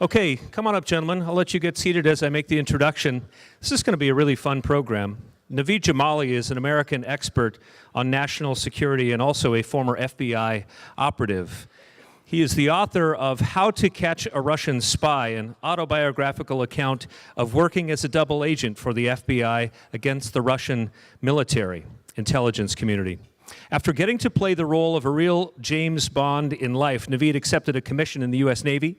Okay, come on up, gentlemen. I'll let you get seated as I make the introduction. This is going to be a really fun program. Naveed Jamali is an American expert on national security and also a former FBI operative. He is the author of How to Catch a Russian Spy, an autobiographical account of working as a double agent for the FBI against the Russian military intelligence community. After getting to play the role of a real James Bond in life, Naveed accepted a commission in the U.S. Navy,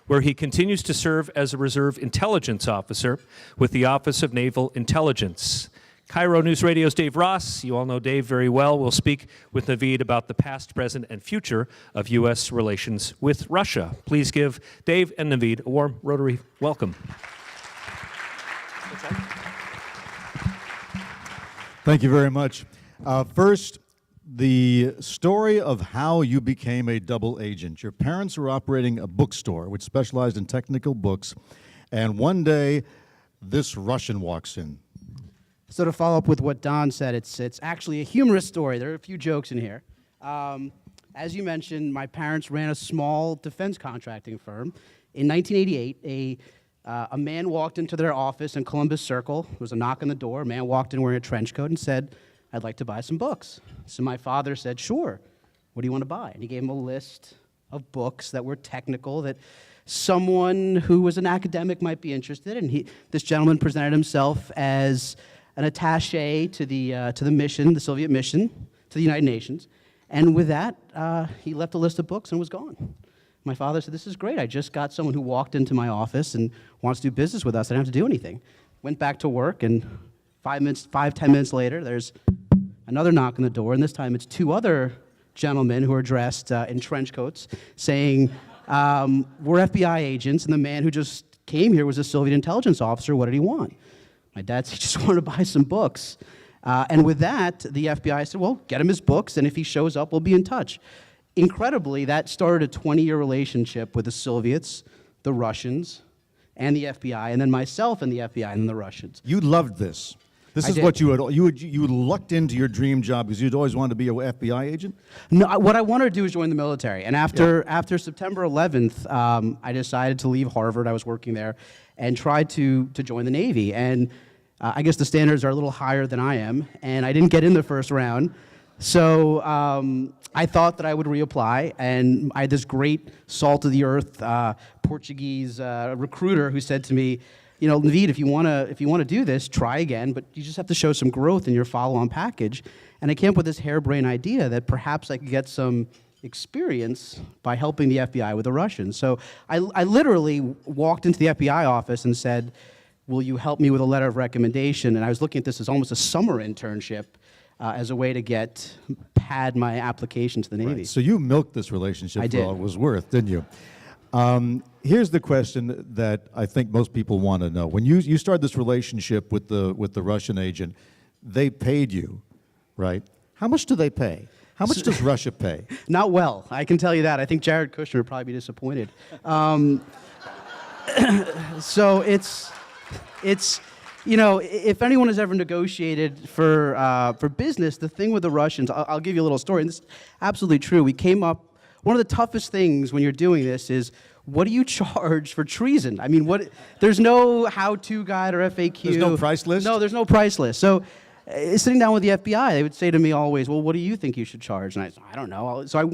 where he continues to serve as a reserve intelligence officer with the Office of Naval Intelligence. KIRO News Radio's Dave Ross, you all know Dave very well, will speak with Naveed about the past, present, and future of U.S. relations with Russia. Please give Dave and Naveed a warm Rotary welcome. Thank you very much. First, the story of how you became a double agent. Your parents were operating a bookstore which specialized in technical books, and one day this Russian walks in. So to follow up with what Don said, it's actually a humorous story. There are a few jokes in here. As you mentioned, my parents ran a small defense contracting firm. In 1988, a man walked into their office in Columbus Circle. There was a knock on the door. A man walked in wearing a trench coat and said, "I'd like to buy some books." So my father said, "Sure, what do you want to buy?" And he gave him a list of books that were technical, that someone who was an academic might be interested in. This gentleman presented himself as an attaché to the mission, the Soviet mission, to the United Nations. And with that, he left a list of books and was gone. My father said, "This is great. I just got someone who walked into my office and wants to do business with us. I don't have to do anything." Went back to work, and 10 minutes later, there's another knock on the door, and this time it's two other gentlemen who are dressed in trench coats saying, "We're FBI agents, and the man who just came here was a Soviet intelligence officer. What did he want?" My dad said he just wanted to buy some books. And with that, the FBI said, "Well, get him his books, and if he shows up, we'll be in touch." Incredibly, that started a 20-year relationship with the Soviets, the Russians, and the FBI, and then myself and the FBI and the Russians. You loved this. This is did. what you lucked into your dream job because you'd always wanted to be an FBI agent? No, what I wanted to do was join the military. And after September 11th, I decided to leave Harvard. I was working there and tried to join the Navy. And I guess the standards are a little higher than I am, and I didn't get in the first round. So I thought that I would reapply, and I had this great salt-of-the-earth Portuguese recruiter who said to me, "You know, Naveed, if you want to do this, try again, but you just have to show some growth in your follow-on package." And I came up with this harebrained idea that perhaps I could get some experience by helping the FBI with the Russians. So I literally walked into the FBI office and said, "Will you help me with a letter of recommendation?" And I was looking at this as almost a summer internship as a way to pad my application to the Navy. Right. So you milked this relationship for all it was worth, didn't you? Here's the question that I think most people want to know. When you started this relationship with the Russian agent, they paid you, right? How much do they pay? How much does Russia pay? Not well, I can tell you that. I think Jared Kushner would probably be disappointed. So it's you know, if anyone has ever negotiated for business, the thing with the Russians, I'll give you a little story, and this is absolutely true. We came up, one of the toughest things when you're doing this is, what do you charge for treason? I mean, there's no how-to guide or FAQ. There's no price list? No, there's no price list. So sitting down with the FBI, they would say to me always, "Well, what do you think you should charge?" And I said, "I don't know." So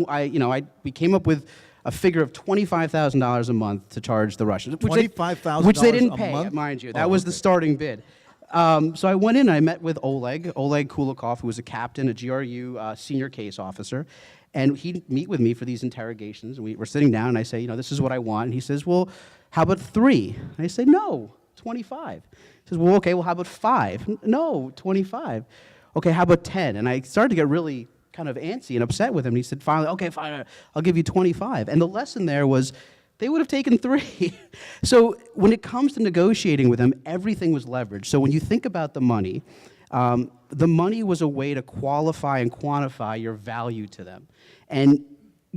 we came up with a figure of $25,000 a month to charge the Russians. $25,000 which they didn't a pay, month? mind you. That was the starting bid. So I went in and I met with Oleg Kulikov, who was a captain, a GRU senior case officer. And he'd meet with me for these interrogations. And we're sitting down and I say, "You know, this is what I want." And he says, "Well, how about 3? And I say, "No, 25. He says, "Well, okay, well, how about 5? "No, 25. "Okay, how about 10? And I started to get really kind of antsy and upset with him. And he said, finally, "Okay, fine, I'll give you 25. And the lesson there was, they would have taken 3. So when it comes to negotiating with them, everything was leveraged. So when you think about the money was a way to qualify and quantify your value to them. And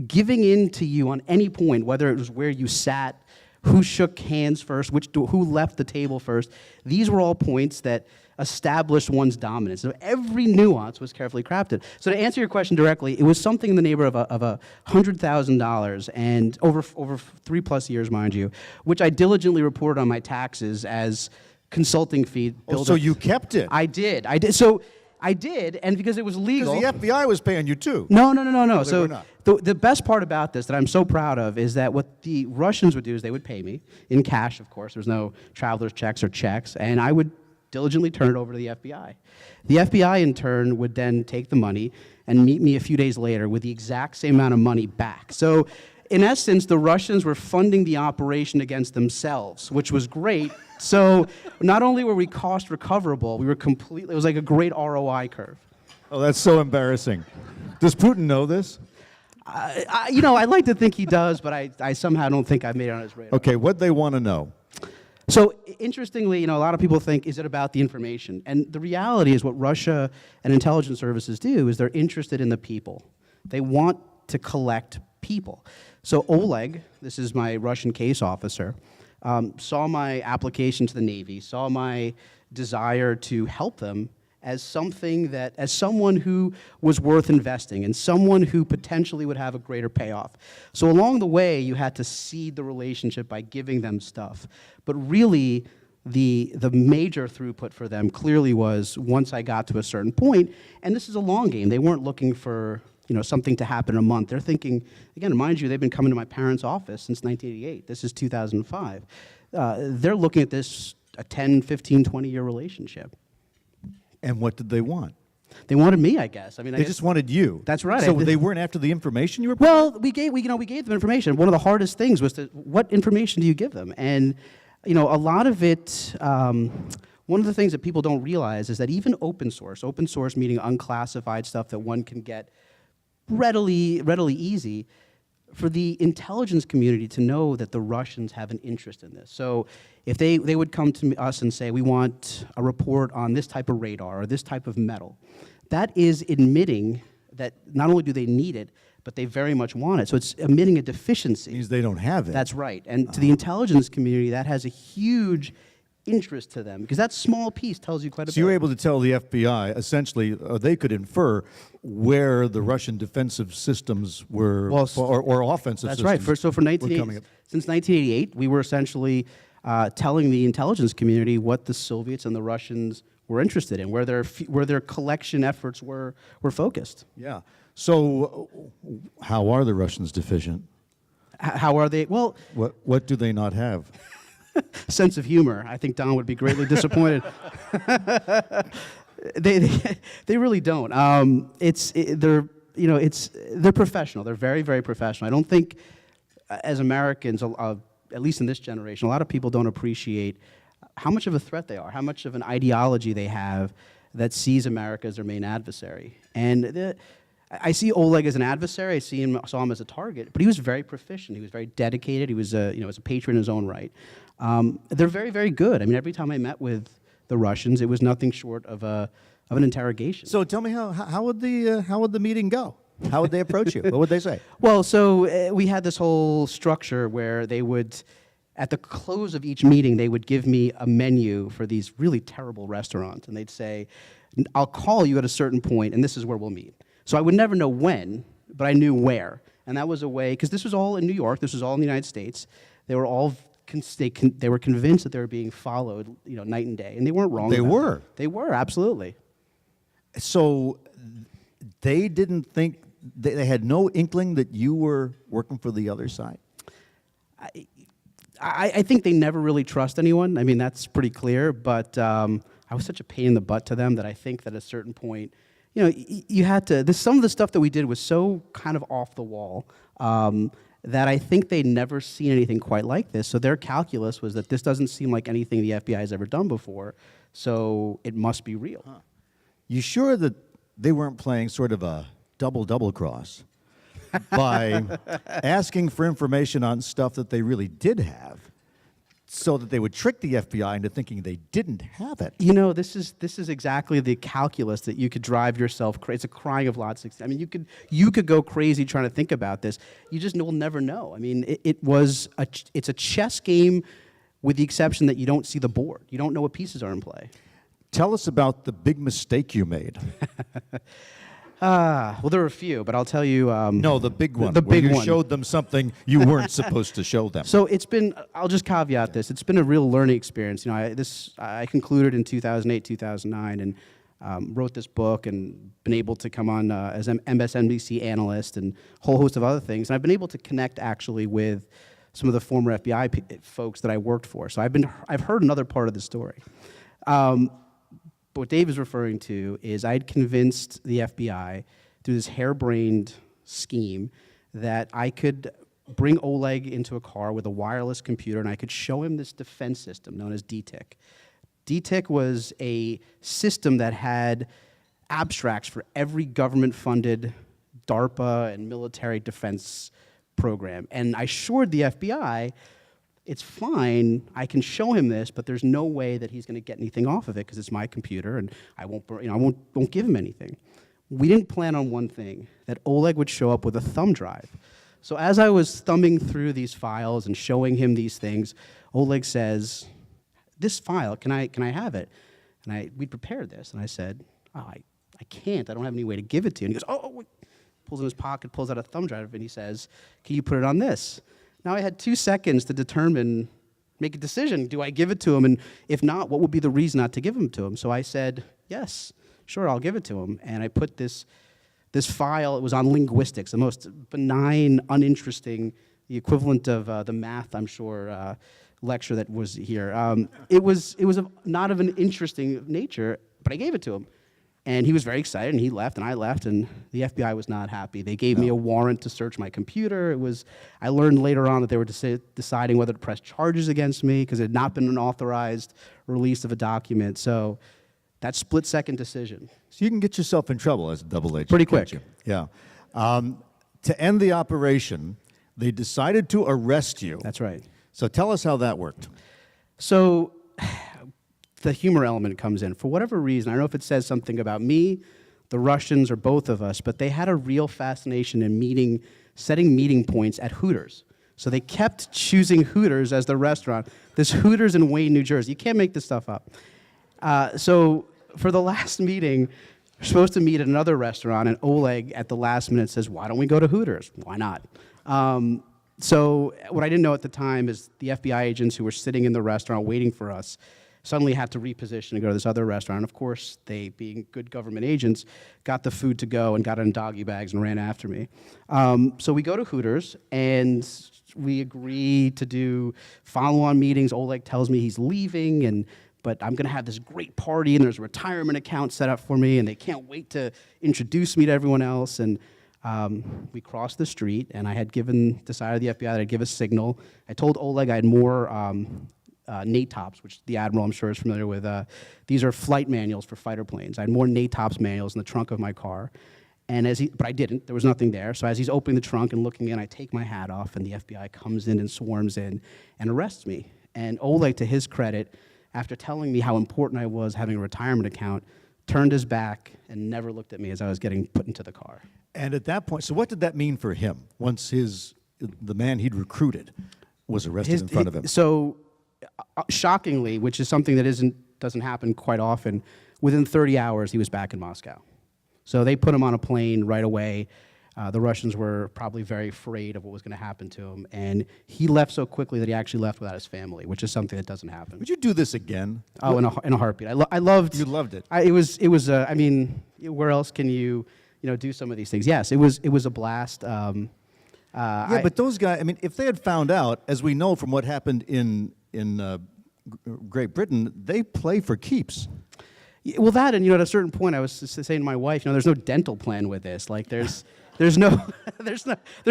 giving in to you on any point, whether it was where you sat, who shook hands first, who left the table first, these were all points that establish one's dominance. So every nuance was carefully crafted. So to answer your question directly, it was something in the neighborhood of $100,000 and over 3+ years, mind you, which I diligently reported on my taxes as consulting fee. Oh, so you kept it? I did. So I did, and because it was legal. Because the FBI was paying you too. No. They So were not. the best part about this that I'm so proud of is that what the Russians would do is they would pay me in cash, of course. There's no traveler's checks or checks, and I would diligently turn it over to the FBI. The FBI, in turn, would then take the money and meet me a few days later with the exact same amount of money back. So, in essence, the Russians were funding the operation against themselves, which was great. So, not only were we cost recoverable, we were completely, it was like a great ROI curve. Oh, that's so embarrassing. Does Putin know this? I like to think he does, but I somehow don't think I've made it on his radar. Okay, what they want to know? So interestingly, a lot of people think, is it about the information? And the reality is what Russia and intelligence services do is they're interested in the people. They want to collect people. So Oleg, this is my Russian case officer, saw my application to the Navy, saw my desire to help them as someone who was worth investing and someone who potentially would have a greater payoff. So along the way, you had to seed the relationship by giving them stuff. But really, the major throughput for them clearly was once I got to a certain point, and this is a long game. They weren't looking for something to happen in a month. They're thinking, again, mind you, they've been coming to my parents' office since 1988. This is 2005. They're looking at this a 10, 15, 20-year relationship. And what did they want? They wanted me, I guess. I mean, They just wanted you. That's right. So they weren't after the information you were. Well, we gave them information. One of the hardest things was what information do you give them? And a lot of it. One of the things that people don't realize is that even open source meaning unclassified stuff that one can get readily easy, for the intelligence community to know that the Russians have an interest in this. So if they would come to us and say, we want a report on this type of radar or this type of metal, that is admitting that not only do they need it, but they very much want it. So it's admitting a deficiency. It means they don't have it. That's right. And to the intelligence community, that has a huge interest to them, because that small piece tells you quite a bit. So you were able to tell the FBI, essentially, they could infer where the Russian defensive systems were, or offensive that's systems. That's right. So since 1988, we were essentially telling the intelligence community what the Soviets and the Russians were interested in, where their collection efforts were focused. Yeah. So how are the Russians deficient? How are they? Well, what do they not have? Sense of humor. I think Don would be greatly disappointed. They really don't. They're professional. They're very, very professional. I don't think, as Americans, at least in this generation, a lot of people don't appreciate how much of a threat they are, how much of an ideology they have that sees America as their main adversary. And I see Oleg as an adversary. I saw him as a target, but he was very proficient. He was very dedicated. He was a patriot in his own right. They're very, very good. I mean, every time I met with the Russians, it was nothing short of an interrogation. So tell me how would the meeting go? How would they approach you? What would they say? Well, so we had this whole structure where they would, at the close of each meeting, they would give me a menu for these really terrible restaurants, and they'd say, "I'll call you at a certain point, and this is where we'll meet." So I would never know when, but I knew where, and that was a way, because this was all in New York, this was all in the United States. They were all they were convinced that they were being followed, night and day, and they weren't wrong. They were. That. They were, absolutely. So they didn't think, they had no inkling that you were working for the other side? I think they never really trust anyone. I mean, that's pretty clear, but I was such a pain in the butt to them that I think that at a certain point, you had to, some of the stuff that we did was so kind of off the wall that I think they'd never seen anything quite like this. So their calculus was that this doesn't seem like anything the FBI has ever done before, so it must be real. Huh. You sure that they weren't playing sort of a double cross by asking for information on stuff that they really did have, so that they would trick the FBI into thinking they didn't have it? This is exactly the calculus that you could drive yourself crazy. It's a crying of lots. I mean, you could go crazy trying to think about this. You just will never know. I mean, it's a chess game, with the exception that you don't see the board. You don't know what pieces are in play. Tell us about the big mistake you made. Well, there were a few, but I'll tell you. No, the big one. The where big you one. showed them something you weren't supposed to show them. So it's been. I'll just caveat this. It's been a real learning experience. You know, I concluded in 2008, 2009, and wrote this book, and been able to come on as an MSNBC analyst and a whole host of other things. And I've been able to connect actually with some of the former FBI folks that I worked for. So I've heard another part of the story. But what Dave is referring to is I'd convinced the FBI through this harebrained scheme that I could bring Oleg into a car with a wireless computer, and I could show him this defense system known as DTIC. DTIC was a system that had abstracts for every government-funded DARPA and military defense program. And I assured the FBI, it's fine, I can show him this, but there's no way that he's going to get anything off of it because it's my computer, and I won't give him anything. We didn't plan on one thing, that Oleg would show up with a thumb drive. So as I was thumbing through these files and showing him these things, Oleg says, "This file, can I have it?" And we prepared this, and I said, "Oh, I can't. I don't have any way to give it to you." And he goes, "Oh." Pulls in his pocket, pulls out a thumb drive, and he says, "Can you put it on this?" Now I had 2 seconds to make a decision. Do I give it to him? And if not, what would be the reason not to give him to him? So I said, yes, sure, I'll give it to him. And I put this file, it was on linguistics, the most benign, uninteresting, the equivalent of the math, I'm sure, lecture that was here. It was not of an interesting nature, but I gave it to him. And he was very excited, and he left, and I left, and the FBI was not happy. They gave me a warrant to search my computer. I learned later on that they were deciding whether to press charges against me because it had not been an authorized release of a document. So that split-second decision. So you can get yourself in trouble as a double agent. Pretty quick. Can't you? Yeah. To end the operation, they decided to arrest you. That's right. So tell us how that worked. So the humor element comes in. For whatever reason, I don't know if it says something about me, the Russians, or both of us, but they had a real fascination in setting meeting points at Hooters. So they kept choosing Hooters as the restaurant. This Hooters in Wayne, New Jersey. You can't make this stuff up. So for the last meeting, we're supposed to meet at another restaurant, and Oleg at the last minute says, "Why don't we go to Hooters?" Why not? So what I didn't know at the time is the FBI agents who were sitting in the restaurant waiting for us suddenly had to reposition and go to this other restaurant. And of course, they, being good government agents, got the food to go and got it in doggy bags and ran after me. So we go to Hooters, and we agree to do follow-on meetings. Oleg tells me he's leaving, but I'm going to have this great party, and there's a retirement account set up for me, and they can't wait to introduce me to everyone else. And we crossed the street, and I had decided the FBI that I'd give a signal. I told Oleg I had more NATOPS, which the Admiral, I'm sure, is familiar with. These are flight manuals for fighter planes. I had more NATOPS manuals in the trunk of my car. But I didn't. There was nothing there. So as he's opening the trunk and looking in, I take my hat off, and the FBI comes in and swarms in and arrests me. And Oleg, to his credit, after telling me how important I was having a retirement account, turned his back and never looked at me as I was getting put into the car. And at that point, so what did that mean for him once the man he'd recruited was arrested in front of him? So shockingly, which is something that doesn't happen quite often, within 30 hours he was back in Moscow. So they put him on a plane right away. The Russians were probably very afraid of what was going to happen to him, and he left so quickly that he actually left without his family, which is something that doesn't happen. Would you do this again? Oh, in a heartbeat. I loved. You loved it. It was. I mean, where else can you do some of these things? Yes, it was a blast. Yeah, but those guys. I mean, if they had found out, as we know from what happened in Great Britain, they play for keeps. Well, that, and at a certain point, I was saying to my wife, there's no dental plan with this. Like, there's no there's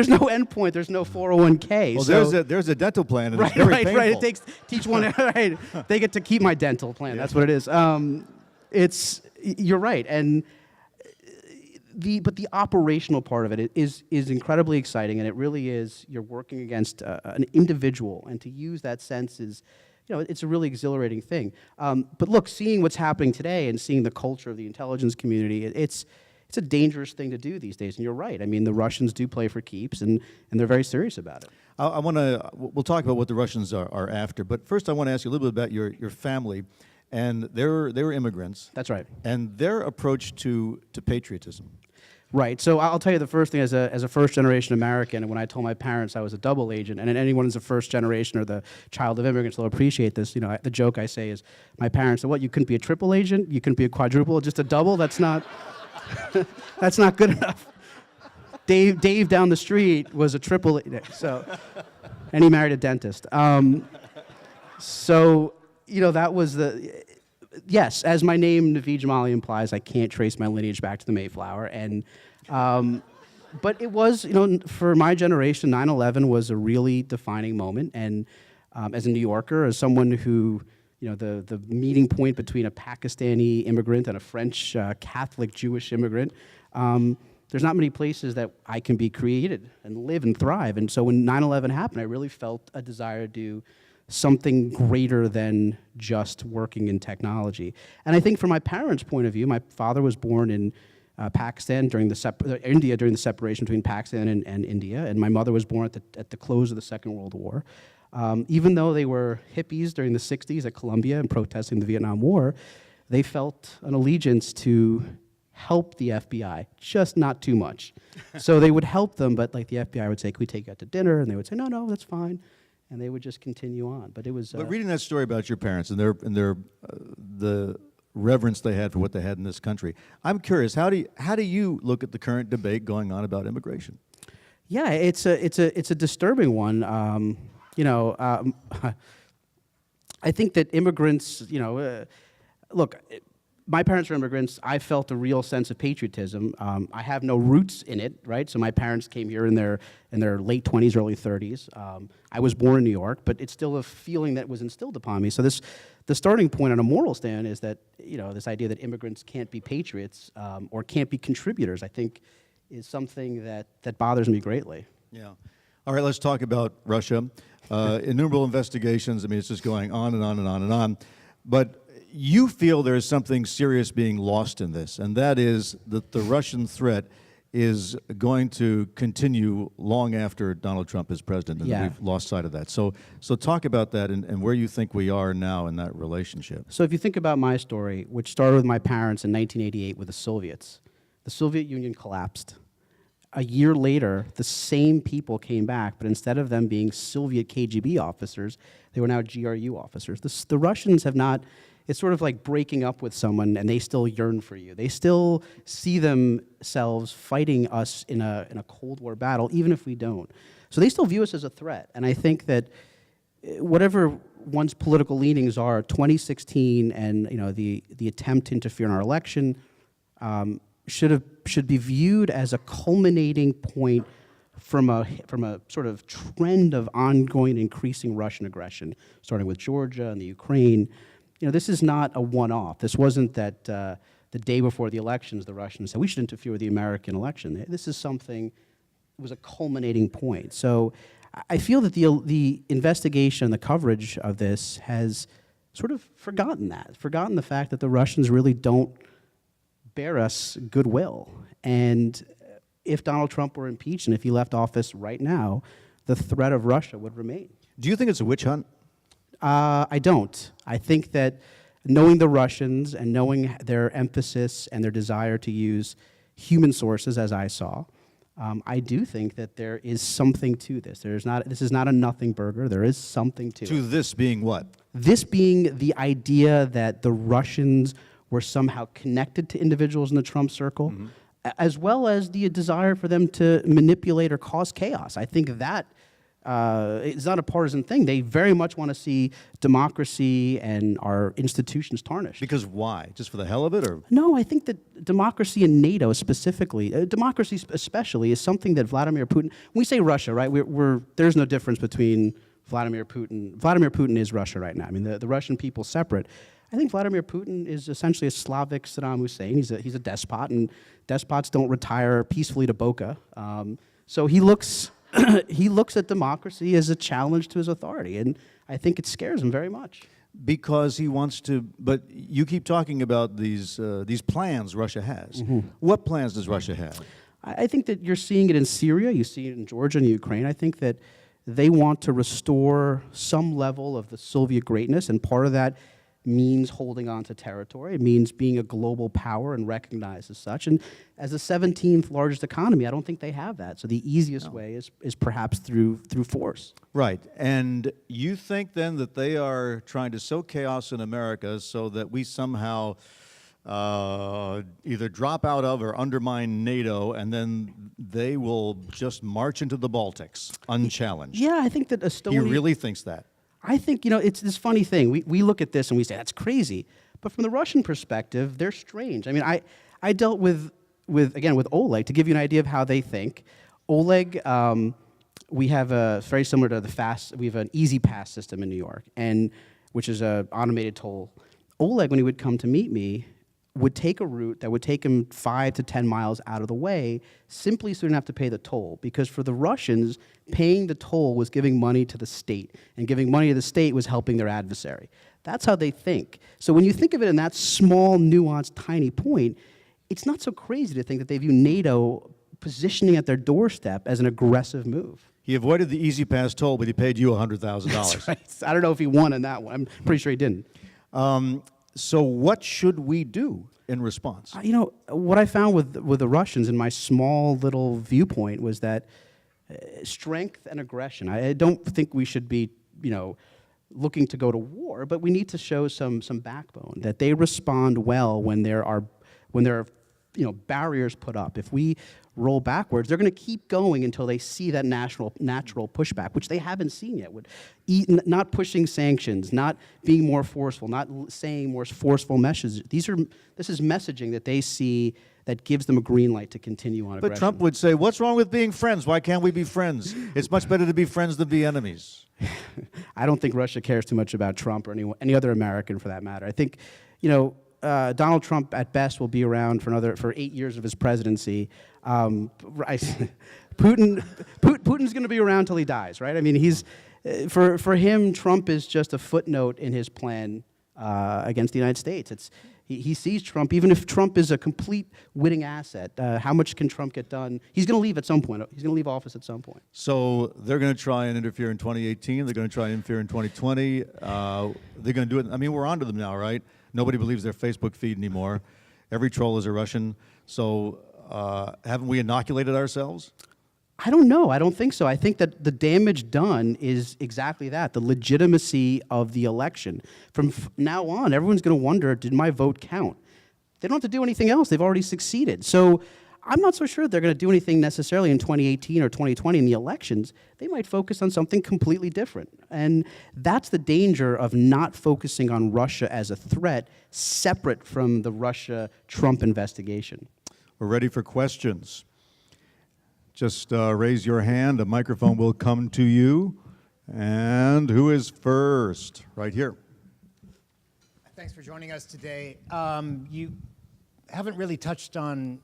no end point. There's no 401k. Well, so there's a dental plan, and right, it's very right, painful. right. It takes teach one. Right, they get to keep my dental plan. That's what it is. You're right, and but the operational part of it is incredibly exciting, and it really is. You're working against an individual, and to use that sense is. It's a really exhilarating thing. But look, seeing what's happening today and seeing the culture of the intelligence community, it's a dangerous thing to do these days. And you're right. I mean, the Russians do play for keeps, and they're very serious about it. We'll talk about what the Russians are after. But first, I want to ask you a little bit about your family. and they were immigrants. That's right. And their approach to patriotism. Right. So I'll tell you the first thing, as a first-generation American, and when I told my parents I was a double agent, and anyone who's a first generation or the child of immigrants will appreciate this. You know, the joke I say is, my parents said, "What? You couldn't be a triple agent? You couldn't be a quadruple? Just a double? That's not, that's not good enough." Dave down the street was a triple. So, and he married a dentist. So, you know, that was the. Yes, as my name, Naveed Jamali, implies, I can't trace my lineage back to the Mayflower. And, but it was, you know, for my generation, 9/11 was a really defining moment. And as a New Yorker, as someone who, you know, the meeting point between a Pakistani immigrant and a French Catholic Jewish immigrant, there's not many places that I can be created and live and thrive. And so when 9/11 happened, I really felt a desire to do something greater than just working in technology. And I think from my parents' point of view, my father was born in Pakistan during India during the separation between Pakistan and India, and my mother was born at the close of the Second World War. Even though they were hippies during the 60s at Columbia and protesting the Vietnam War, they felt an allegiance to help the FBI, just not too much. So they would help them, but like the FBI would say, "Can we take you out to dinner?" And they would say, "No, that's fine." And they would just continue on. But it was. But reading that story about your parents and the reverence they had for what they had in this country, I'm curious. How do you look at the current debate going on about immigration? Yeah, it's a disturbing one. You know, I think that immigrants. You know, look. My parents were immigrants. I felt a real sense of patriotism. I have no roots in it, right? So my parents came here in their late 20s, early 30s. I was born in New York, but it's still a feeling that was instilled upon me. So the starting point on a moral stand is that, you know, this idea that immigrants can't be patriots or can't be contributors, I think, is something that bothers me greatly. Yeah. All right, let's talk about Russia. Innumerable investigations. I mean, it's just going on and on and on and on. But you feel there's something serious being lost in this, and that is that the Russian threat is going to continue long after Donald Trump is president, and we've lost sight of that. So talk about that and where you think we are now in that relationship. So if you think about my story, which started with my parents in 1988 with the Soviets, the Soviet Union collapsed. A year later, the same people came back, but instead of them being Soviet KGB officers, they were now GRU officers. The Russians have not. It's sort of like breaking up with someone and they still yearn for you. They still see themselves fighting us in a Cold War battle, even if we don't. So they still view us as a threat. And I think that whatever one's political leanings are, 2016 and, you know, the attempt to interfere in our election should be viewed as a culminating point from a sort of trend of ongoing increasing Russian aggression, starting with Georgia and the Ukraine. You know, this is not a one-off. This wasn't that the day before the elections, the Russians said, we should interfere with the American election. This is something, it was a culminating point. So I feel that the investigation, the coverage of this has sort of forgotten the fact that the Russians really don't bear us goodwill. And if Donald Trump were impeached and if he left office right now, the threat of Russia would remain. Do you think it's a witch hunt? I don't. I think that knowing the Russians and knowing their emphasis and their desire to use human sources, as I saw, I do think that there is something to this. This is not a nothing burger. There is something to it. To this being what? This being the idea that the Russians were somehow connected to individuals in the Trump circle, as well as the desire for them to manipulate or cause chaos. I think that it's not a partisan thing. They very much want to see democracy and our institutions tarnished. Because why? Just for the hell of it, or? No, I think that democracy in NATO specifically, democracy especially, is something that Vladimir Putin. When we say Russia, right? There's no difference between Vladimir Putin. Vladimir Putin is Russia right now. I mean, the Russian people separate. I think Vladimir Putin is essentially a Slavic Saddam Hussein. He's a despot, and despots don't retire peacefully to Boca. So he looks. He looks at democracy as a challenge to his authority, and I think it scares him very much. Because he wants to, but you keep talking about these plans Russia has. What plans does Russia have? I think that you're seeing it in Syria, you see it in Georgia and Ukraine. I think that they want to restore some level of the Soviet greatness, and part of that means holding on to territory. It means being a global power and recognized as such. And as the 17th largest economy, I don't think they have that. So the easiest way is perhaps through force. Right. And you think then that they are trying to sow chaos in America so that we somehow either drop out of or undermine NATO, and then they will just march into the Baltics unchallenged? Yeah, I think that Estonia... He really thinks that? I think, it's this funny thing. We look at this and we say, that's crazy. But from the Russian perspective, they're strange. I mean, I dealt with Oleg, to give you an idea of how they think. Oleg, we have very similar to we have an Easy Pass system in New York, which is an automated toll. Oleg, when he would come to meet me, would take a route that would take him 5 to 10 miles out of the way, simply so he didn't have to pay the toll. Because for the Russians, paying the toll was giving money to the state, and giving money to the state was helping their adversary. That's how they think. So when you think of it in that small, nuanced, tiny point, it's not so crazy to think that they view NATO positioning at their doorstep as an aggressive move. He avoided the Easy Pass toll, but he paid you $100,000. That's right. I don't know if he won on that one. I'm pretty sure he didn't. So what should we do in response? What I found with the Russians in my small little viewpoint was that strength and aggression. I don't think we should be, looking to go to war, but we need to show some backbone, that they respond well when there are barriers put up. If we roll backwards, they're going to keep going until they see that natural pushback, which they haven't seen yet. Not pushing sanctions, not being more forceful, not saying more forceful messages. This is messaging that they see that gives them a green light to continue on aggression. But Trump would say, what's wrong with being friends? Why can't we be friends? It's much better to be friends than be enemies. I don't think Russia cares too much about Trump or any other American for that matter. I think, Donald Trump at best will be around for 8 years of his presidency. Putin's going to be around till he dies, right? I mean, for him, Trump is just a footnote in his plan against the United States. He sees Trump, even if Trump is a complete winning asset. How much can Trump get done? He's going to leave at some point. He's going to leave office at some point. So they're going to try and interfere in 2018. They're going to try and interfere in 2020. They're going to do it. I mean, we're onto them now, right? Nobody believes their Facebook feed anymore. Every troll is a Russian. So haven't we inoculated ourselves? I don't know. I don't think so. I think that the damage done is exactly that, the legitimacy of the election. From now on, everyone's going to wonder, did my vote count? They don't have to do anything else. They've already succeeded. So I'm not so sure they're going to do anything necessarily in 2018 or 2020 in the elections. They might focus on something completely different. And that's the danger of not focusing on Russia as a threat separate from the Russia-Trump investigation. We're ready for questions. Just raise your hand. A microphone will come to you. And who is first? Right here. Thanks for joining us today. You haven't really touched on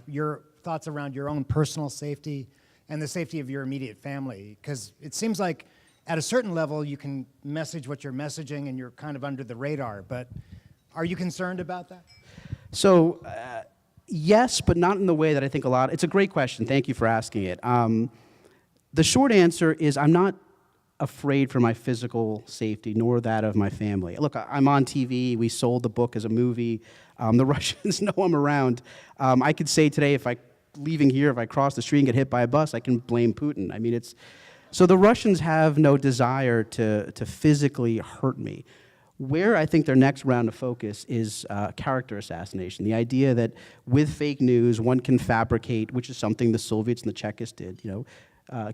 your thoughts around your own personal safety and the safety of your immediate family, because it seems like at a certain level you can message what you're messaging and you're kind of under the radar, but are you concerned about that? So, yes, but not in the way that I think a lot. It's a great question. Thank you for asking it. The short answer is I'm not afraid for my physical safety, nor that of my family. Look, I'm on TV. We sold the book as a movie. The Russians know I'm around. I could say today, if I cross the street and get hit by a bus, I can blame Putin. I mean, so the Russians have no desire to physically hurt me. Where I think their next round of focus is character assassination. The idea that with fake news, one can fabricate, which is something the Soviets and the Czechists did,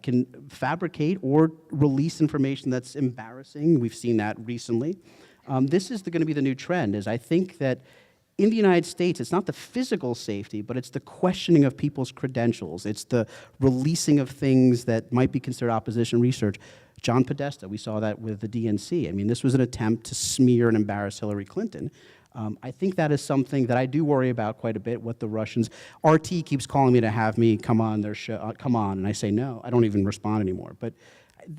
can fabricate or release information that's embarrassing. We've seen that recently. This is going to be the new trend, is I think that in the United States, it's not the physical safety, but it's the questioning of people's credentials. It's the releasing of things that might be considered opposition research. John Podesta, we saw that with the DNC. I mean, this was an attempt to smear and embarrass Hillary Clinton. I think that is something that I do worry about quite a bit, what the Russians... RT keeps calling me to have me come on their show, come on, and I say no. I don't even respond anymore. But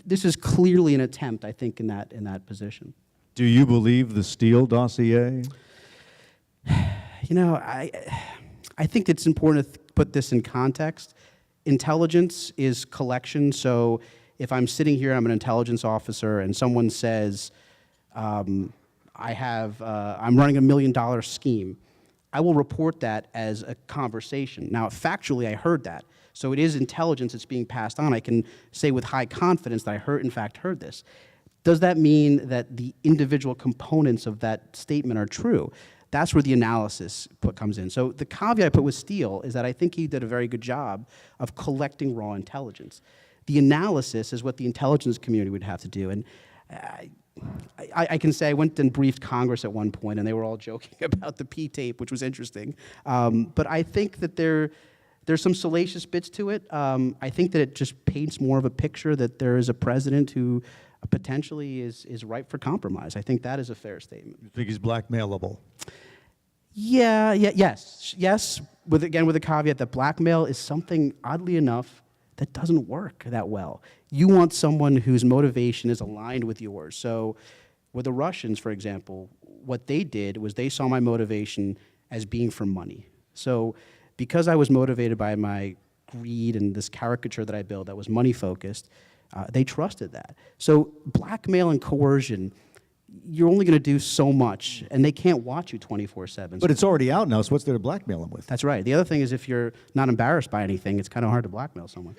this is clearly an attempt, I think, in that position. Do you believe the Steele dossier? I think it's important to put this in context. Intelligence is collection, so if I'm sitting here, I'm an intelligence officer, and someone says, I'm running $1 million scheme, I will report that as a conversation. Now, factually, I heard that. So it is intelligence that's being passed on. I can say with high confidence that I in fact heard this. Does that mean that the individual components of that statement are true? That's where the analysis comes in. So the caveat I put with Steele is that I think he did a very good job of collecting raw intelligence. The analysis is what the intelligence community would have to do. And I can say I went and briefed Congress at one point, and they were all joking about the P tape, which was interesting. But I think that there's some salacious bits to it. I think that it just paints more of a picture that there is a president who potentially is ripe for compromise. I think that is a fair statement. You think he's blackmailable? Yes. With the caveat that blackmail is something, oddly enough, that doesn't work that well. You want someone whose motivation is aligned with yours. So with the Russians, for example, what they did was they saw my motivation as being for money. So because I was motivated by my greed and this caricature that I built that was money-focused, they trusted that. So blackmail and coercion, you're only going to do so much, and they can't watch you 24/7. But it's already out now, so what's there to blackmail them with? That's right. The other thing is if you're not embarrassed by anything, it's kind of hard to blackmail someone.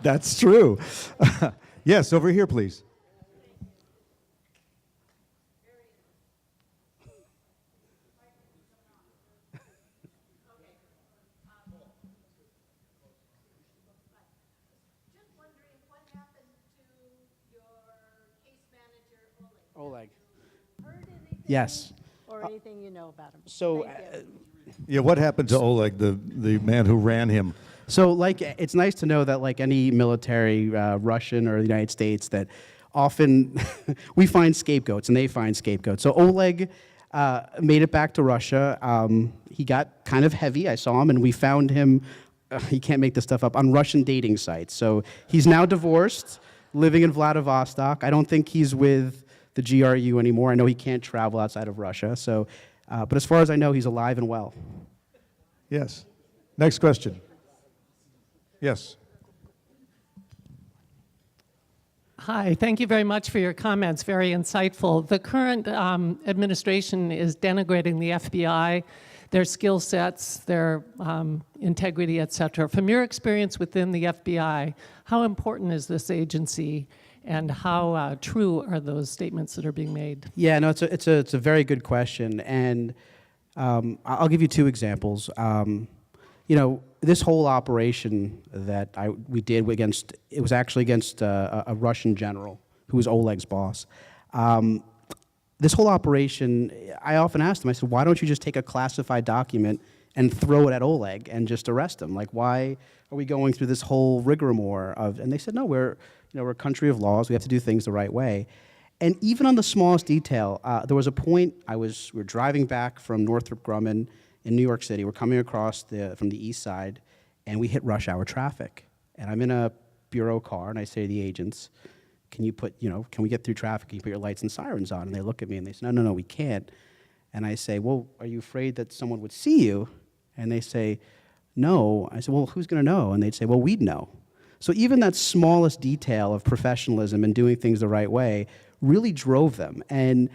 That's true. Yes, over here, please. Oleg. Heard anything? Yes. Or anything you know about him? So, Thank you. Yeah, what happened to Oleg, the man who ran him? So, like, it's nice to know that, like any military, Russian or the United States, that often we find scapegoats and they find scapegoats. So Oleg made it back to Russia. He got kind of heavy. I saw him, and we found him. He can't make this stuff up, on Russian dating sites. So he's now divorced, living in Vladivostok. I don't think he's with the GRU anymore. I know he can't travel outside of Russia. So, but as far as I know, he's alive and well. Yes. Next question. Yes. Hi, thank you very much for your comments, very insightful. The current administration is denigrating the FBI, their skill sets, their integrity, et cetera. From your experience within the FBI, how important is this agency, and how true are those statements that are being made? Yeah, no, it's a very good question, and I'll give you two examples. You know, this whole operation that we did against, it was actually against a Russian general who was Oleg's boss. This whole operation, I often asked them, I said, why don't you just take a classified document and throw it at Oleg and just arrest him? Like, why are we going through this whole rigmarole of, and they said, no, we're a country of laws, we have to do things the right way. And even on the smallest detail, there was a point, we were driving back from Northrop Grumman in New York City. We're coming across from the east side, and we hit rush hour traffic. And I'm in a bureau car, and I say to the agents, can we get through traffic? Can you put your lights and sirens on? And they look at me, and they say, no, we can't. And I say, well, are you afraid that someone would see you? And they say, no. I said, well, who's going to know? And they'd say, well, we'd know. So even that smallest detail of professionalism and doing things the right way really drove them. And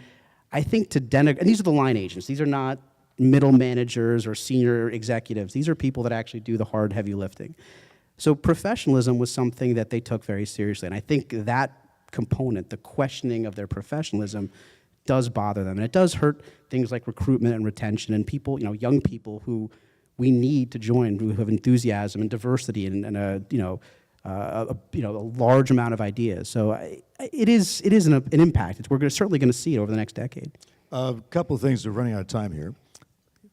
I think and these are the line agents. These are not middle managers or senior executives. These are people that actually do the hard, heavy lifting. So professionalism was something that they took very seriously. And I think that component, the questioning of their professionalism, does bother them. And it does hurt things like recruitment and retention and people, young people who we need to join, who have enthusiasm and diversity and a large amount of ideas. So it is an impact. We're certainly going to see it over the next decade. A couple of things. We're running out of time here.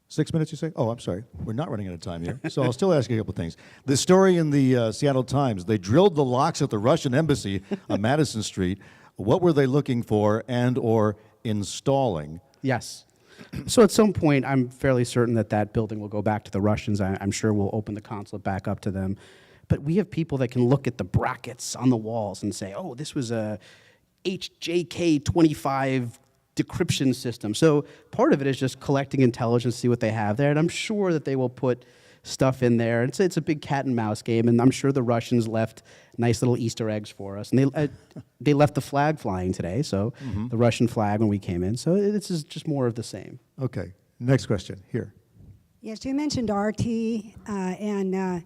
6 minutes, you say? Oh, I'm sorry. We're not running out of time here. So I'll still ask you a couple of things. The story in the Seattle Times, they drilled the locks at the Russian embassy on Madison Street. What were they looking for and or installing? Yes. So at some point, I'm fairly certain that building will go back to the Russians. I'm sure we'll open the consulate back up to them. But we have people that can look at the brackets on the walls and say, oh, this was a HJK-25 decryption system. So part of it is just collecting intelligence, see what they have there, and I'm sure that they will put stuff in there. It's a big cat and mouse game, and I'm sure the Russians left nice little Easter eggs for us. And they left the flag flying today, so the Russian flag when we came in. So this is just more of the same. Okay, next question, here. Yes, you mentioned RT, and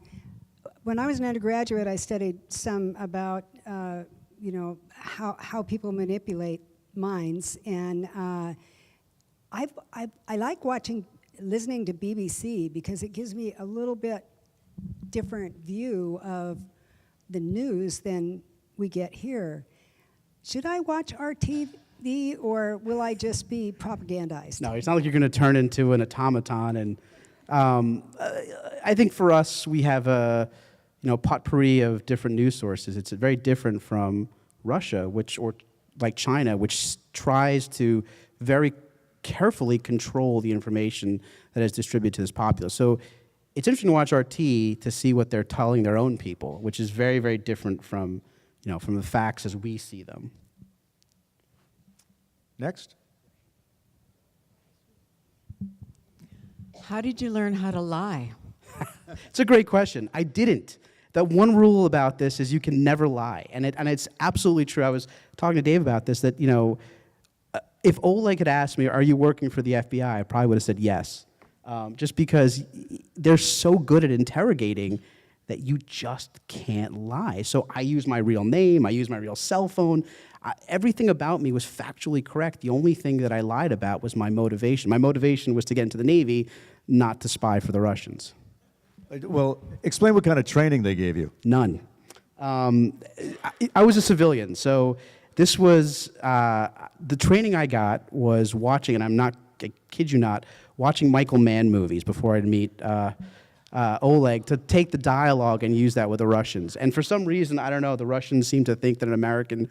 when I was an undergraduate, I studied some about, how people manipulate minds, and I like listening to BBC because it gives me a little bit different view of the news than we get here. Should I watch RTV, or will I just be propagandized? No, it's not like you're going to turn into an automaton. And I think for us, we have a potpourri of different news sources. It's very different from Russia, or like China, which tries to very carefully control the information that is distributed to this populace. So it's interesting to watch RT to see what they're telling their own people, which is very, very different from the facts as we see them. Next. How did you learn how to lie? It's a great question. I didn't. The one rule about this is you can never lie, and it's absolutely true. I was talking to Dave about this, that if Oleg had asked me, "Are you working for the FBI?" I probably would have said yes, just because they're so good at interrogating that you just can't lie. So I use my real name, I use my real cell phone. Everything about me was factually correct. The only thing that I lied about was my motivation. My motivation was to get into the Navy, not to spy for the Russians. Well, explain what kind of training they gave you. None. I was a civilian, so this was, the training I got was watching, and I kid you not, watching Michael Mann movies before I'd meet Oleg, to take the dialogue and use that with the Russians. And for some reason, I don't know, the Russians seem to think that an American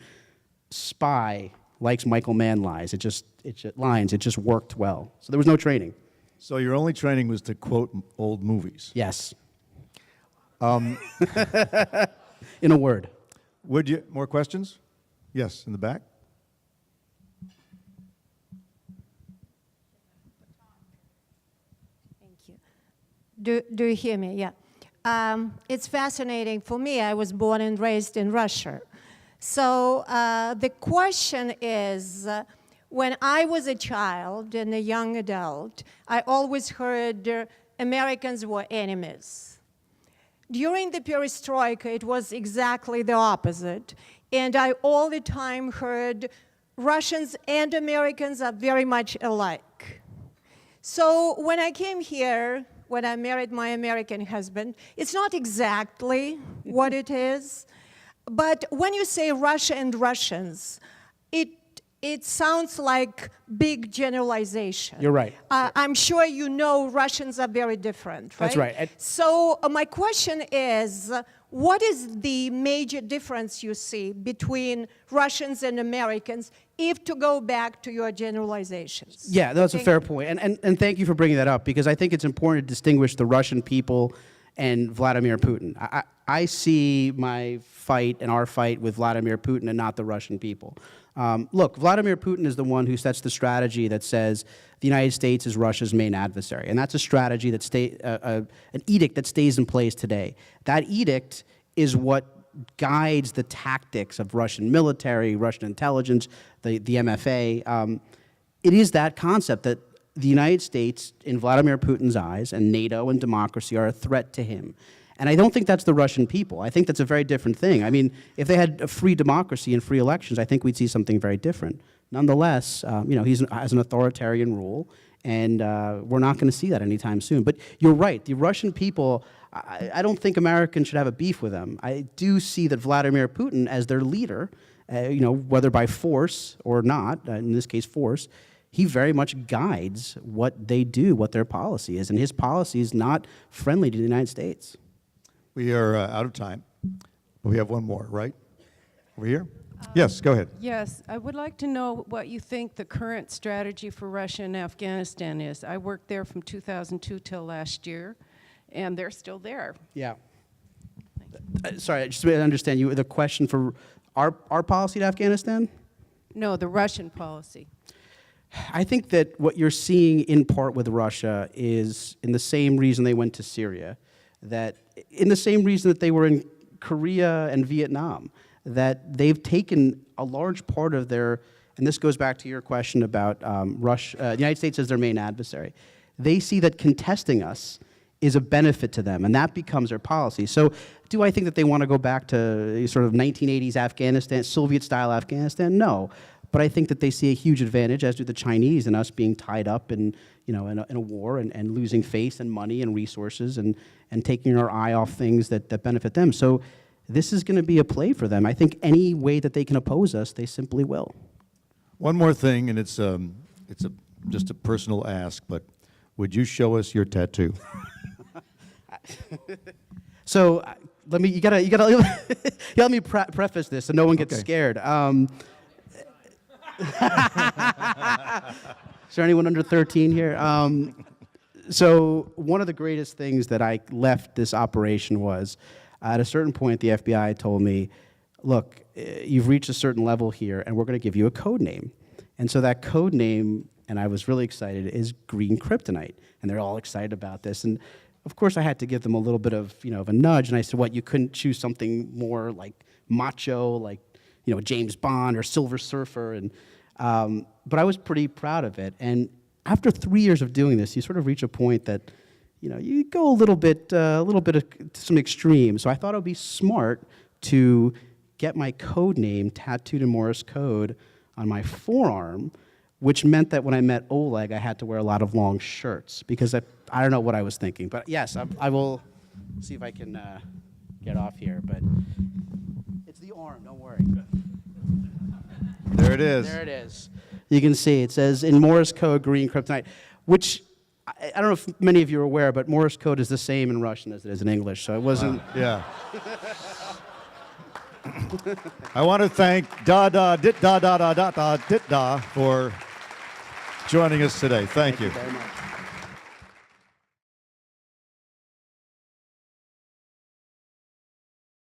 spy likes Michael Mann lines. It just worked well. So there was no training. So your only training was to quote old movies? Yes. In a word. More questions? Yes, in the back. Thank you. Do you hear me? Yeah. It's fascinating for me. I was born and raised in Russia. So the question is, when I was a child and a young adult, I always heard Americans were enemies. During the perestroika, it was exactly the opposite. And I all the time heard Russians and Americans are very much alike. So when I came here, when I married my American husband, it's not exactly what it is. But when you say Russia and Russians, it sounds like big generalization. You're right. I'm sure you know Russians are very different, right? That's right. So my question is, what is the major difference you see between Russians and Americans, if to go back to your generalizations? Yeah, that's a fair point. And thank you for bringing that up, because I think it's important to distinguish the Russian people and Vladimir Putin. I see my fight and our fight with Vladimir Putin and not the Russian people. Look, Vladimir Putin is the one who sets the strategy that says the United States is Russia's main adversary. And that's a strategy that an edict that stays in place today. That edict is what guides the tactics of Russian military, Russian intelligence, the MFA. It is that concept that the United States, in Vladimir Putin's eyes, and NATO and democracy are a threat to him. And I don't think that's the Russian people. I think that's a very different thing. I mean, if they had a free democracy and free elections, I think we'd see something very different. Nonetheless, he has an authoritarian rule, and we're not going to see that anytime soon. But you're right. The Russian people, I don't think Americans should have a beef with them. I do see that Vladimir Putin, as their leader, whether by force or not, in this case force, he very much guides what they do, what their policy is. And his policy is not friendly to the United States. We are out of time. We have one more, right? Over here? Yes, go ahead. Yes, I would like to know what you think the current strategy for Russia and Afghanistan is. I worked there from 2002 till last year, and they're still there. Yeah. Sorry, I just to understand you. The question for our policy to Afghanistan? No, the Russian policy. I think that what you're seeing in part with Russia is in the same reason they went to Syria, that in the same reason that they were in Korea and Vietnam, that they've taken a large part of their, and this goes back to your question about Russia, the United States as their main adversary. They see that contesting us is a benefit to them, and that becomes their policy. So do I think that they want to go back to sort of 1980s Afghanistan, Soviet-style Afghanistan? No. But I think that they see a huge advantage, as do the Chinese, in us being tied up in, in a war and losing face and money and resources and taking our eye off things that benefit them. So this is going to be a play for them. I think any way that they can oppose us, they simply will. One more thing, and it's just a personal ask, but would you show us your tattoo? So you gotta let me preface this so no one gets scared. Is there anyone under 13 here? So one of the greatest things that I left this operation was, at a certain point, the FBI told me, look, you've reached a certain level here, and we're going to give you a code name. And so that code name, and I was really excited, is Green Kryptonite. And they're all excited about this. And of course, I had to give them a little bit of, of a nudge. And I said, what, you couldn't choose something more like macho, like, James Bond or Silver Surfer? And but I was pretty proud of it. And after 3 years of doing this, you sort of reach a point that, you go a little bit of some extreme. So I thought it would be smart to get my code name tattooed in Morse code on my forearm, which meant that when I met Oleg, I had to wear a lot of long shirts because I don't know what I was thinking. But yes, I will see if I can get off here. But it's the arm, don't worry. There it is. There it is. You can see it says in Morse code, Green Kryptonite, which I don't know if many of you are aware, but Morse code is the same in Russian as it is in English, so it wasn't. Yeah. I want to thank dit da for joining us today. Thank you. Thank you very much.